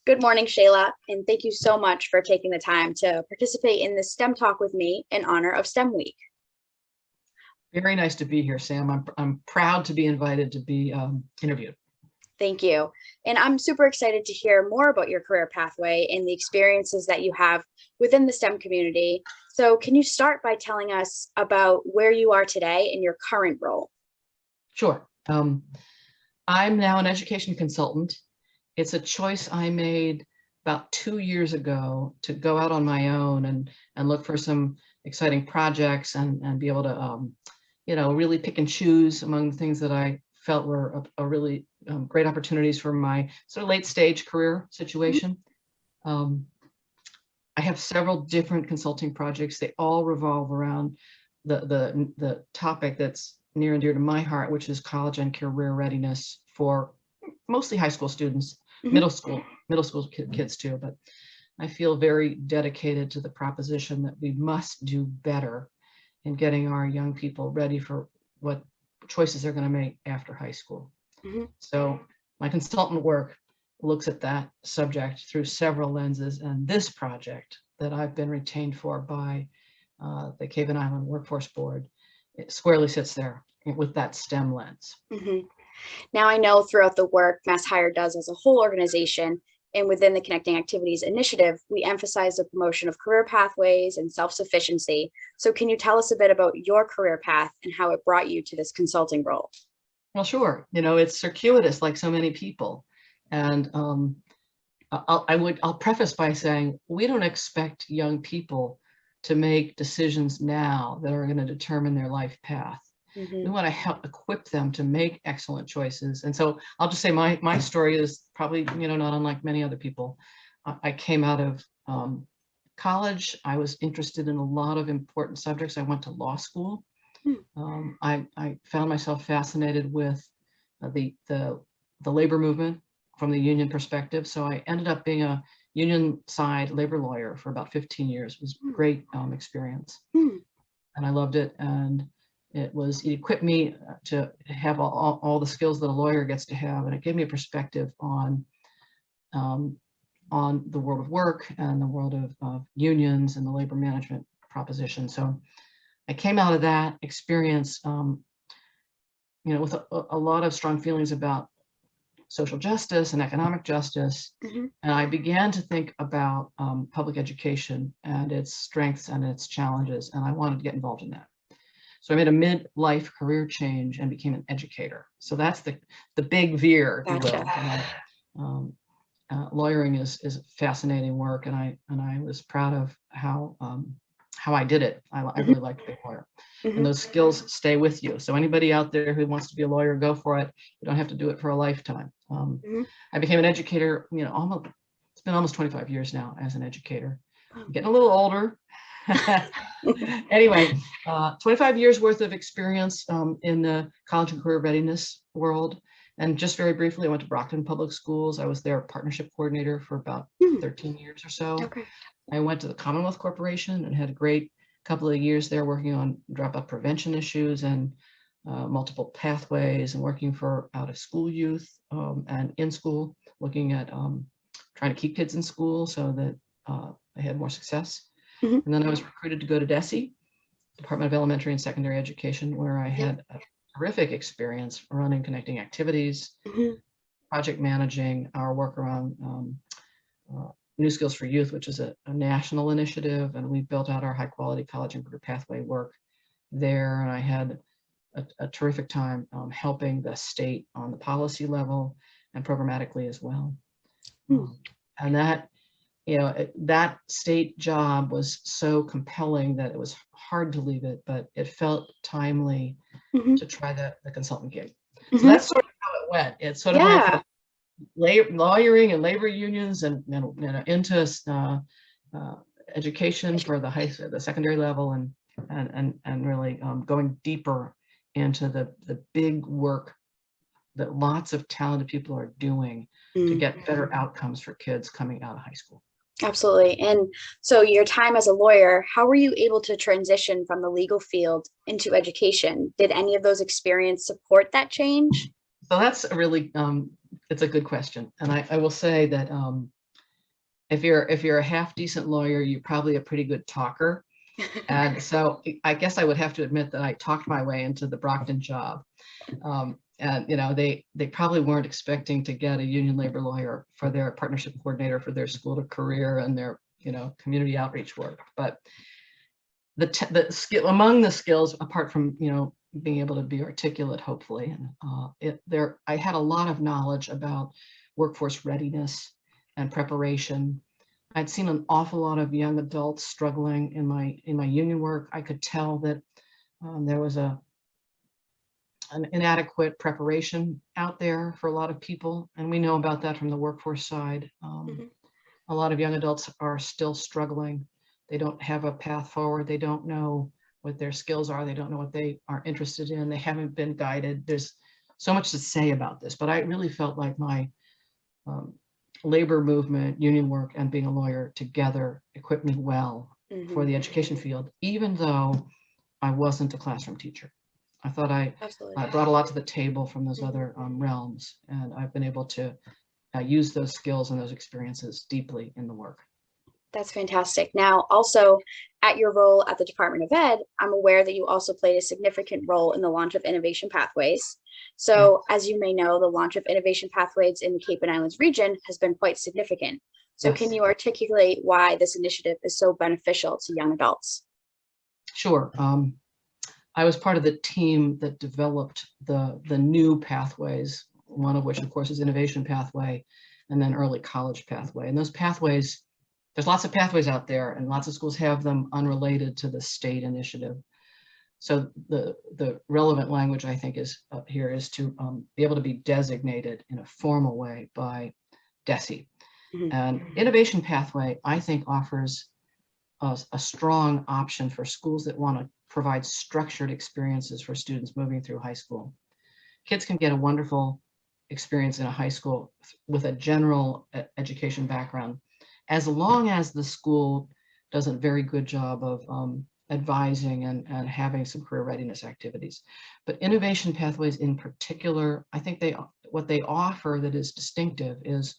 Good morning, Shailah, and thank you so much for taking the time to participate in this STEM talk with me in honor of STEM Week. Very nice to be here, Sam. I'm proud to be invited to be interviewed. Thank you. And I'm super excited to hear more about your career pathway and the experiences that you have within the STEM community. So can you start by telling us about where you are today in your current role? Sure. I'm now an education consultant. It's a choice I made about 2 years ago to go out on my own and look for some exciting projects and be able to, really pick and choose among the things that I felt were a really great opportunities for my sort of late stage career situation. I have several different consulting projects. They all revolve around the topic that's near and dear to my heart, which is college and career readiness for mostly high school students, middle school kids too. But I feel very dedicated to the proposition that we must do better in getting our young people ready for what choices they're going to make after high school. So my consultant work looks at that subject through several lenses, and this project that I've been retained for by the Cape Island Workforce Board, it squarely sits there with that STEM lens. Now, I know throughout the work MassHire does as a whole organization and within the Connecting Activities Initiative, we emphasize the promotion of career pathways and self-sufficiency. So can you tell us a bit about your career path and how it brought you to this consulting role? Well, sure. It's circuitous like so many people. And I'll preface by saying we don't expect young people to make decisions now that are going to determine their life path. We want to help equip them to make excellent choices. And so I'll just say my story is probably, not unlike many other people. I came out of college. I was interested in a lot of important subjects. I went to law school. I found myself fascinated with the labor movement from the union perspective. So I ended up being a union side labor lawyer for about 15 years. It was a great experience. And I loved it. And it equipped me to have all the skills that a lawyer gets to have, and it gave me a perspective on the world of work and the world of unions and the labor management proposition. So I came out of that experience, with a lot of strong feelings about social justice and economic justice, and I began to think about public education and its strengths and its challenges, and I wanted to get involved in that. So I made a midlife career change and became an educator. So that's the big veer, if you will. Lawyering is fascinating work, and I was proud of how I did it. I really liked being a lawyer, and those skills stay with you. So anybody out there who wants to be a lawyer, go for it. You don't have to do it for a lifetime. I became an educator. It's been almost 25 years now as an educator. I'm getting a little older. Anyway, 25 years worth of experience in the college and career readiness world. And just very briefly, I went to Brockton Public Schools. I was their partnership coordinator for about 13 years or so. I went to the Commonwealth Corporation and had a great couple of years there working on dropout prevention issues and multiple pathways, and working for out of school youth and in school, looking at trying to keep kids in school so that they had more success. And then I was recruited to go to DESE, Department of Elementary and Secondary Education, where I had a terrific experience running Connecting Activities, project managing our work around New Skills for Youth, which is a national initiative, and we built out our high quality college and career pathway work there. And I had a terrific time helping the state on the policy level and programmatically as well. And that state job was so compelling that it was hard to leave it, but it felt timely to try the consultant gig. So that's sort of how it went. It sort of went from lawyering and labor unions and into education for the secondary level and really going deeper into the big work that lots of talented people are doing to get better outcomes for kids coming out of high school. Absolutely. And so your time as a lawyer, how were you able to transition from the legal field into education? Did any of those experiences support that change? So that's a really, it's a good question. And I will say that if you're a half decent lawyer, you're probably a pretty good talker. And so I guess I would have to admit that I talked my way into the Brockton job. And they probably weren't expecting to get a union labor lawyer for their partnership coordinator for their school to career and their community outreach work. But the skill among the skills, apart from being able to be articulate, hopefully, and I had a lot of knowledge about workforce readiness and preparation. I'd seen an awful lot of young adults struggling in my union work. I could tell that there was an inadequate preparation out there for a lot of people, and we know about that from the workforce side. A lot of young adults are still struggling. They don't have a path forward. They don't know what their skills are. They don't know what they are interested in. They haven't been guided. There's so much to say about this, but I really felt like my labor movement, union work, and being a lawyer together equipped me well for the education field, even though I wasn't a classroom teacher. I thought I brought a lot to the table from those other realms, and I've been able to use those skills and those experiences deeply in the work. That's fantastic. Now, also at your role at the Department of Ed, I'm aware that you also played a significant role in the launch of Innovation Pathways. So as you may know, the launch of Innovation Pathways in the Cape and Islands region has been quite significant. So can you articulate why this initiative is so beneficial to young adults? Sure. I was part of the team that developed the new pathways, one of which, of course, is Innovation Pathway, and then Early College Pathway. And those pathways, there's lots of pathways out there, and lots of schools have them unrelated to the state initiative. So the relevant language, I think, is here is to be able to be designated in a formal way by DESE. And Innovation Pathway, I think, offers a strong option for schools that want to provide structured experiences for students moving through high school. Kids can get a wonderful experience in a high school with a general education background, as long as the school does a very good job of advising and having some career readiness activities. But Innovation Pathways in particular, I think what they offer that is distinctive is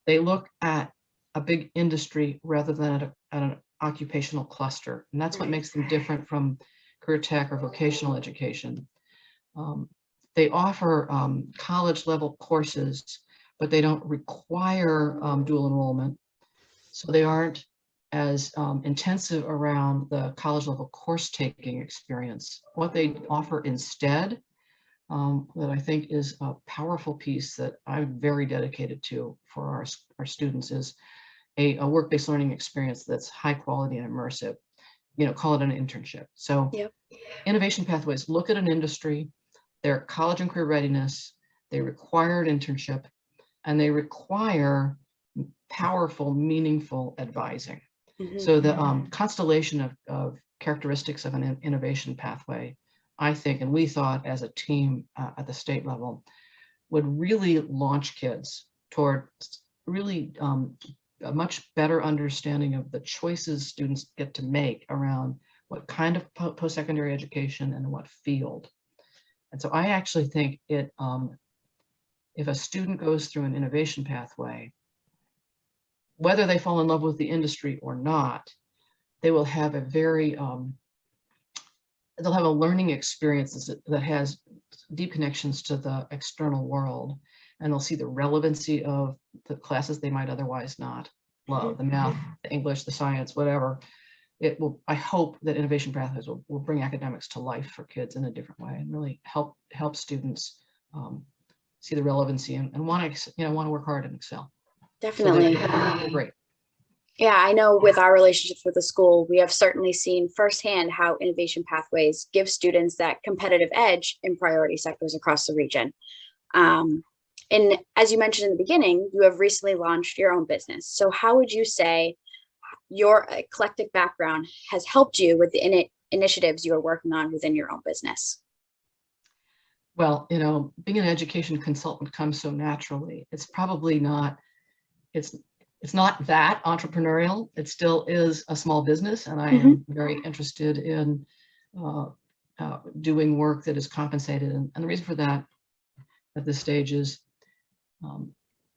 they look at a big industry rather than at an occupational cluster. And that's what makes them different from career tech or vocational education. They offer college level courses, but they don't require dual enrollment. So they aren't as intensive around the college level course taking experience. What they offer instead, that I think is a powerful piece that I'm very dedicated to for our students, is a work-based learning experience that's high quality and immersive. Call it an internship. So Innovation Pathways look at an industry, their college and career readiness, they require an internship, and they require powerful, meaningful advising. So the constellation of characteristics of an innovation pathway, I think, and we thought as a team at the state level, would really launch kids toward really a much better understanding of the choices students get to make around what kind of post-secondary education and what field. And so I actually think if a student goes through an innovation pathway, whether they fall in love with the industry or not, they will have a very, they'll have a learning experience that has deep connections to the external world, and they'll see the relevancy of the classes they might otherwise not love, the math, the English, the science, whatever. I hope that Innovation Pathways will bring academics to life for kids in a different way and really help students see the relevancy and want to work hard and excel. Definitely. So great. Yeah, I know with our relationships with the school, we have certainly seen firsthand how Innovation Pathways give students that competitive edge in priority sectors across the region. And as you mentioned in the beginning, you have recently launched your own business. So how would you say your eclectic background has helped you with the initiatives you are working on within your own business? Well, being an education consultant comes so naturally. It's probably not, it's not that entrepreneurial. It still is a small business, and I am very interested in doing work that is compensated. And the reason for that at this stage is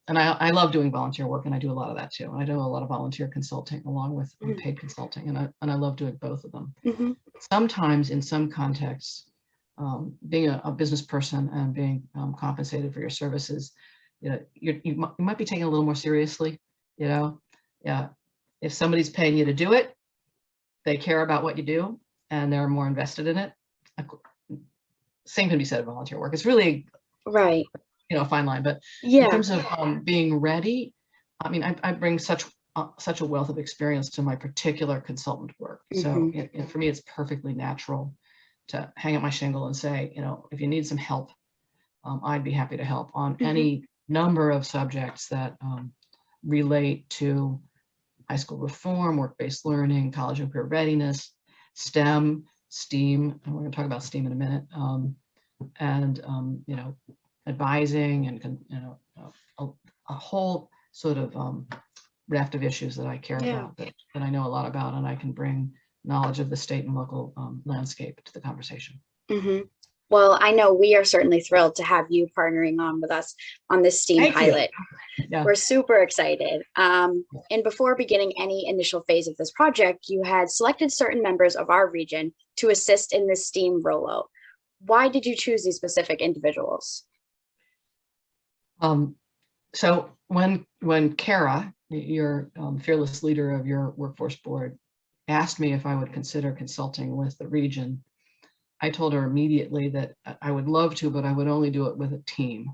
and I love doing volunteer work, and I do a lot of that too. I do a lot of volunteer consulting along with paid consulting, and I love doing both of them. Sometimes in some contexts, being a business person and being compensated for your services, you might be taken a little more seriously. Yeah, if somebody's paying you to do it, they care about what you do and they're more invested in it. Same can be said of volunteer work. It's really right. A fine line, but Yeah. in terms of being ready, I mean, I bring such a wealth of experience to my particular consultant work. So for me, it's perfectly natural to hang up my shingle and say, if you need some help, I'd be happy to help on any number of subjects that relate to high school reform, work-based learning, college and career readiness, STEM, STEAM, and we're going to talk about STEAM in a minute, and advising and a whole sort of raft of issues that I care about, that I know a lot about, and I can bring knowledge of the state and local landscape to the conversation. Well, I know we are certainly thrilled to have you partnering on with us on this STEAM pilot. Yeah. We're super excited. And before beginning any initial phase of this project, you had selected certain members of our region to assist in this STEAM rollout. Why did you choose these specific individuals? So when Kara, your fearless leader of your workforce board, asked me if I would consider consulting with the region, I told her immediately that I would love to, but I would only do it with a team.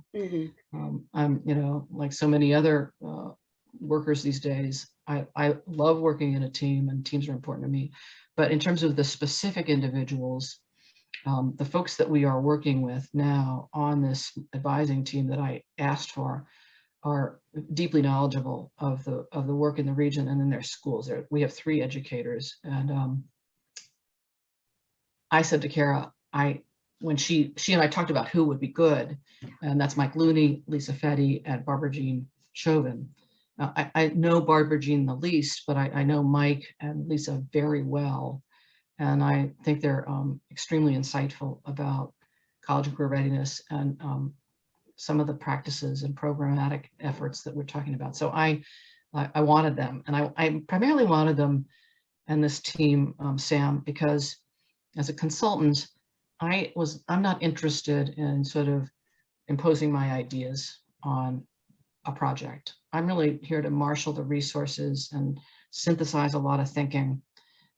I'm, like so many other workers these days, I love working in a team, and teams are important to me. But in terms of the specific individuals, the folks that we are working with now on this advising team that I asked for are deeply knowledgeable of the work in the region and in their schools. We have 3 educators, and I said to Kara, when she and I talked about who would be good, and that's Mike Looney, Lisa Fetty, and Barbara Jean Chauvin. I know Barbara Jean the least, but I know Mike and Lisa very well. And I think they're extremely insightful about college and career readiness and some of the practices and programmatic efforts that we're talking about. So I wanted them, and I primarily wanted them and this team, Sam, because as a consultant, I'm not interested in sort of imposing my ideas on a project. I'm really here to marshal the resources and synthesize a lot of thinking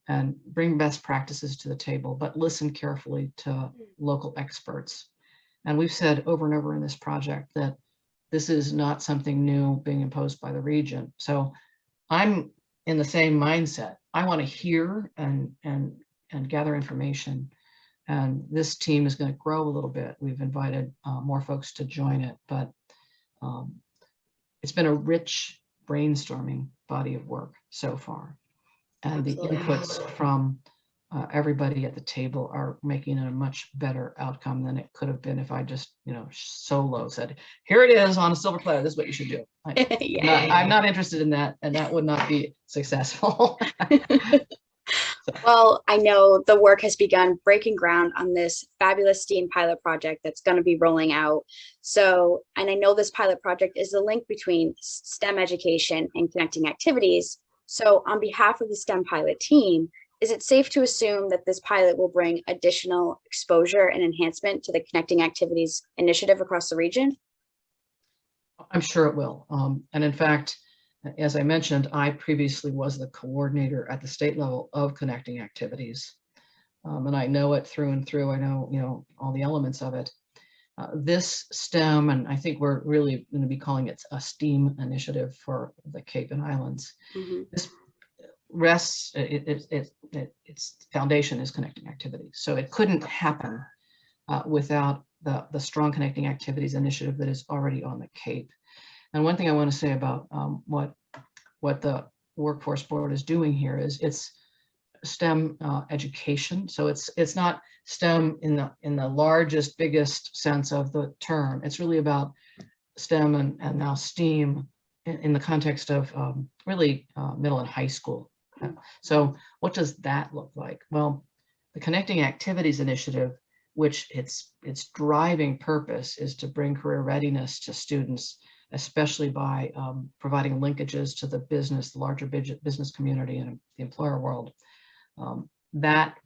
and bring best practices to the table, but listen carefully to local experts. And we've said over and over in this project that this is not something new being imposed by the region. So I'm in the same mindset. I want to hear and gather information. And this team is going to grow a little bit. We've invited more folks to join it, but it's been a rich brainstorming body of work so far. And the inputs from everybody at the table are making it a much better outcome than it could have been if I just, solo said, here it is on a silver platter, this is what you should do. I'm not interested in that, and that would not be successful. Well, I know the work has begun breaking ground on this fabulous STEAM pilot project that's going to be rolling out. So, and I know this pilot project is the link between STEM education and connecting activities. So on behalf of the STEM pilot team, is it safe to assume that this pilot will bring additional exposure and enhancement to the Connecting Activities initiative across the region? I'm sure it will. And in fact, as I mentioned, I previously was the coordinator at the state level of Connecting Activities. And I know it through and through. I know, all the elements of it. This STEM, and I think we're really going to be calling it a STEAM initiative for the Cape and Islands. This rests, its foundation is Connecting Activities. So it couldn't happen without the strong Connecting Activities initiative that is already on the Cape. And one thing I want to say about what the Workforce Board is doing here is it's STEM education. So it's not STEM in the largest, biggest sense of the term. It's really about STEM and now STEAM in the context of really middle and high school. So what does that look like? Well, the Connecting Activities initiative, which its driving purpose is to bring career readiness to students especially by providing linkages to the business, the larger business community and the employer world. That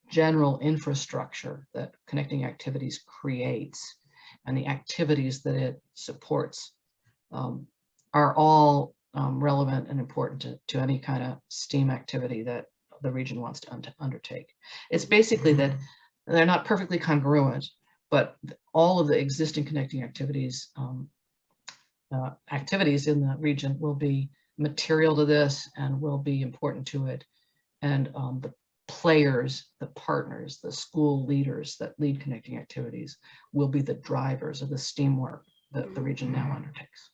general infrastructure that Connecting Activities creates and the activities that it supports are all relevant and important to any kind of STEAM activity that the region wants to undertake. It's basically that they're not perfectly congruent, but all of the existing Connecting Activities activities in the region will be material to this and will be important to it. And the players, the partners, the school leaders that lead Connecting Activities will be the drivers of the STEAM work that the region now undertakes.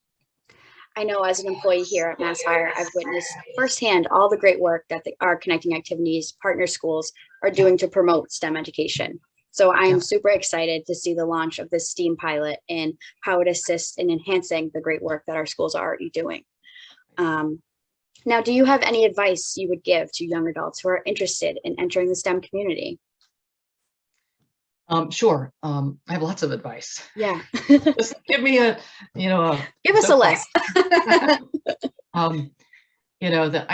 I know as an employee here at Mass Hire, I've witnessed firsthand all the great work that our Connecting Activities partner schools are doing to promote STEM education. So I am super excited to see the launch of this STEAM pilot and how it assists in enhancing the great work that our schools are already doing. Now, do you have any advice you would give to young adults who are interested in entering the STEM community? Sure. I have lots of advice. Yeah. Just give me give us a list. I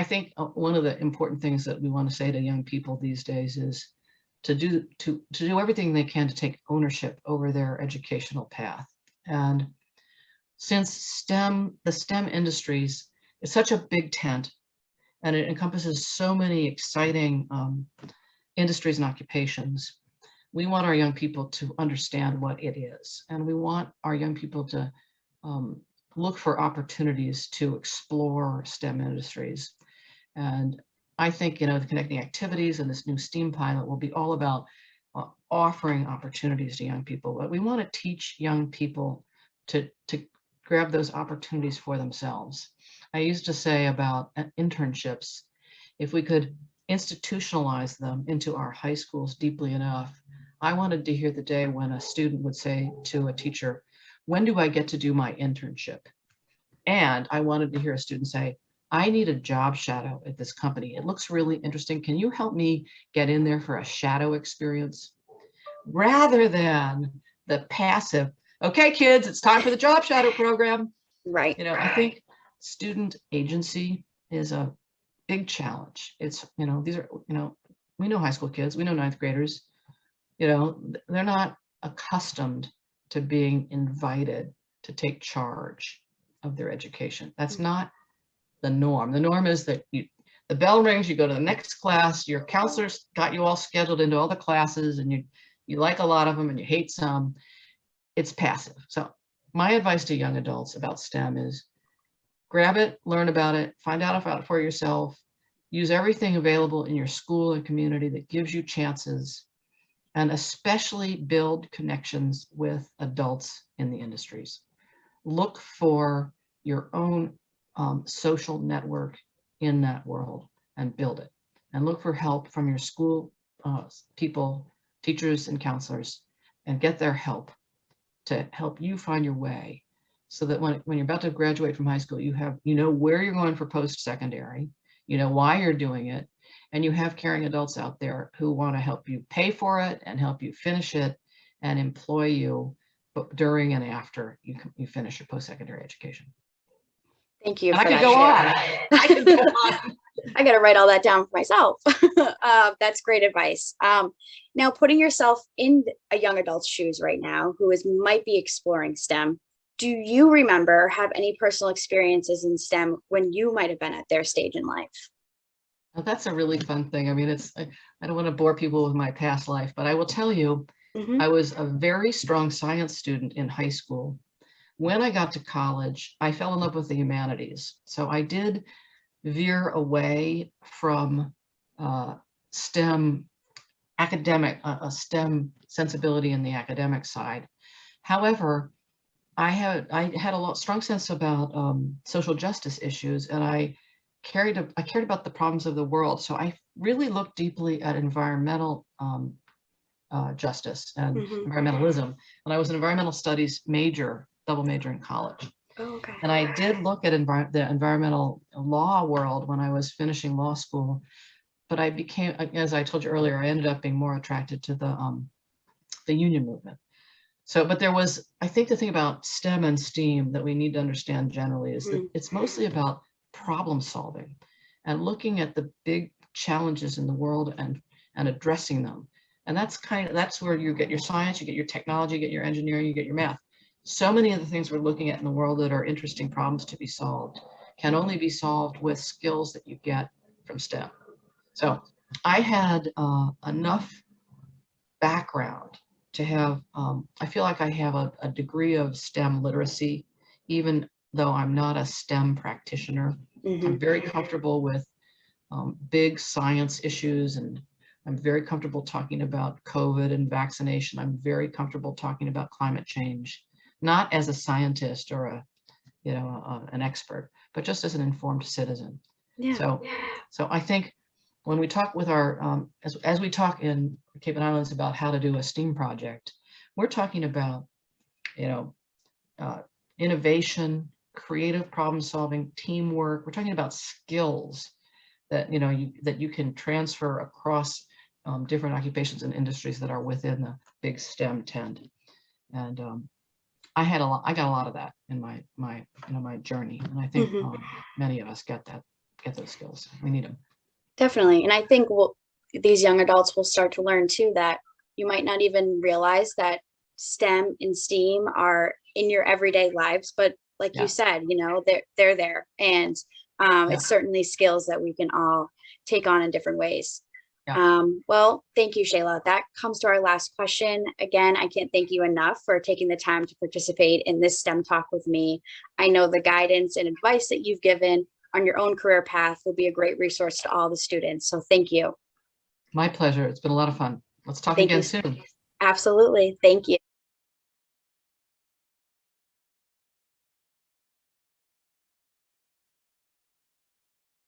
think one of the important things that we want to say to young people these days is to do everything they can to take ownership over their educational path. And since the STEM industries is such a big tent and it encompasses so many exciting industries and occupations, we want our young people to understand what it is. And we want our young people to look for opportunities to explore STEM industries. And I think, the Connecting Activities and this new STEAM pilot will be all about offering opportunities to young people. But we want to teach young people to grab those opportunities for themselves. I used to say about internships, if we could institutionalize them into our high schools deeply enough, I wanted to hear the day when a student would say to a teacher, when do I get to do my internship? And I wanted to hear a student say, I need a job shadow at this company. It looks really interesting. Can you help me get in there for a shadow experience? Rather than the passive, okay, kids, it's time for the job shadow program. Right. I think student agency is a big challenge. It's, these are, we know high school kids, we know ninth graders, they're not accustomed to being invited to take charge of their education. That's not the norm. The norm is that the bell rings, you go to the next class, your counselor's got you all scheduled into all the classes and you like a lot of them and you hate some. It's passive. So my advice to young adults about STEM is grab it, learn about it, find out about it for yourself, use everything available in your school and community that gives you chances, and especially build connections with adults in the industries. Look for your own social network in that world and build it. And look for help from your school people, teachers and counselors, and get their help to help you find your way so that when you're about to graduate from high school, you know where you're going for post-secondary, you know why you're doing it, and you have caring adults out there who want to help you pay for it and help you finish it and employ you during and after you finish your post-secondary education. Thank you. And I could go on. I could go on. I got to write all that down for myself. That's great advice. Now, putting yourself in a young adult's shoes right now, who might be exploring STEM, do you remember, have any personal experiences in STEM when you might have been at their stage in life? Well, that's a really fun thing. I mean, I don't want to bore people with my past life, but I will tell you, I was a very strong science student in high school. When I got to college, I fell in love with the humanities. So I did veer away from STEM academic, a STEM sensibility in the academic side. However, I had a strong sense about social justice issues, and I cared about the problems of the world. So I really looked deeply at environmental justice and environmentalism. And I was an environmental studies double major in college. Oh, okay. And I did look at the environmental law world when I was finishing law school, but I became, as I told you earlier, I ended up being more attracted to the union movement. So, but there was, I think the thing about STEM and STEAM that we need to understand generally is that it's mostly about problem solving and looking at the big challenges in the world and addressing them. And that's where you get your science, you get your technology, you get your engineering, you get your math. So many of the things we're looking at in the world that are interesting problems to be solved can only be solved with skills that you get from STEM. So I had enough background to have, I feel like I have a degree of STEM literacy, even though I'm not a STEM practitioner. I'm very comfortable with big science issues, and I'm very comfortable talking about COVID and vaccination. I'm very comfortable talking about climate change, not as a scientist or an expert, but just as an informed citizen. Yeah. So I think when we talk with our, as we talk in Cape and Islands about how to do a STEAM project, we're talking about, innovation, creative problem solving, teamwork. We're talking about skills that, that you can transfer across different occupations and industries that are within the big STEM tent. And I got a lot of that in my journey. And I think many of us get those skills. We need them. Definitely. And I think these young adults will start to learn too that you might not even realize that STEM and STEAM are in your everyday lives, but like you said, they're there. And it's certainly skills that we can all take on in different ways. Well, thank you, Shailah. That comes to our last question. Again, I can't thank you enough for taking the time to participate in this STEM talk with me. I know the guidance and advice that you've given on your own career path will be a great resource to all the students. So thank you. My pleasure. It's been a lot of fun. Let's talk again soon. Absolutely. Thank you.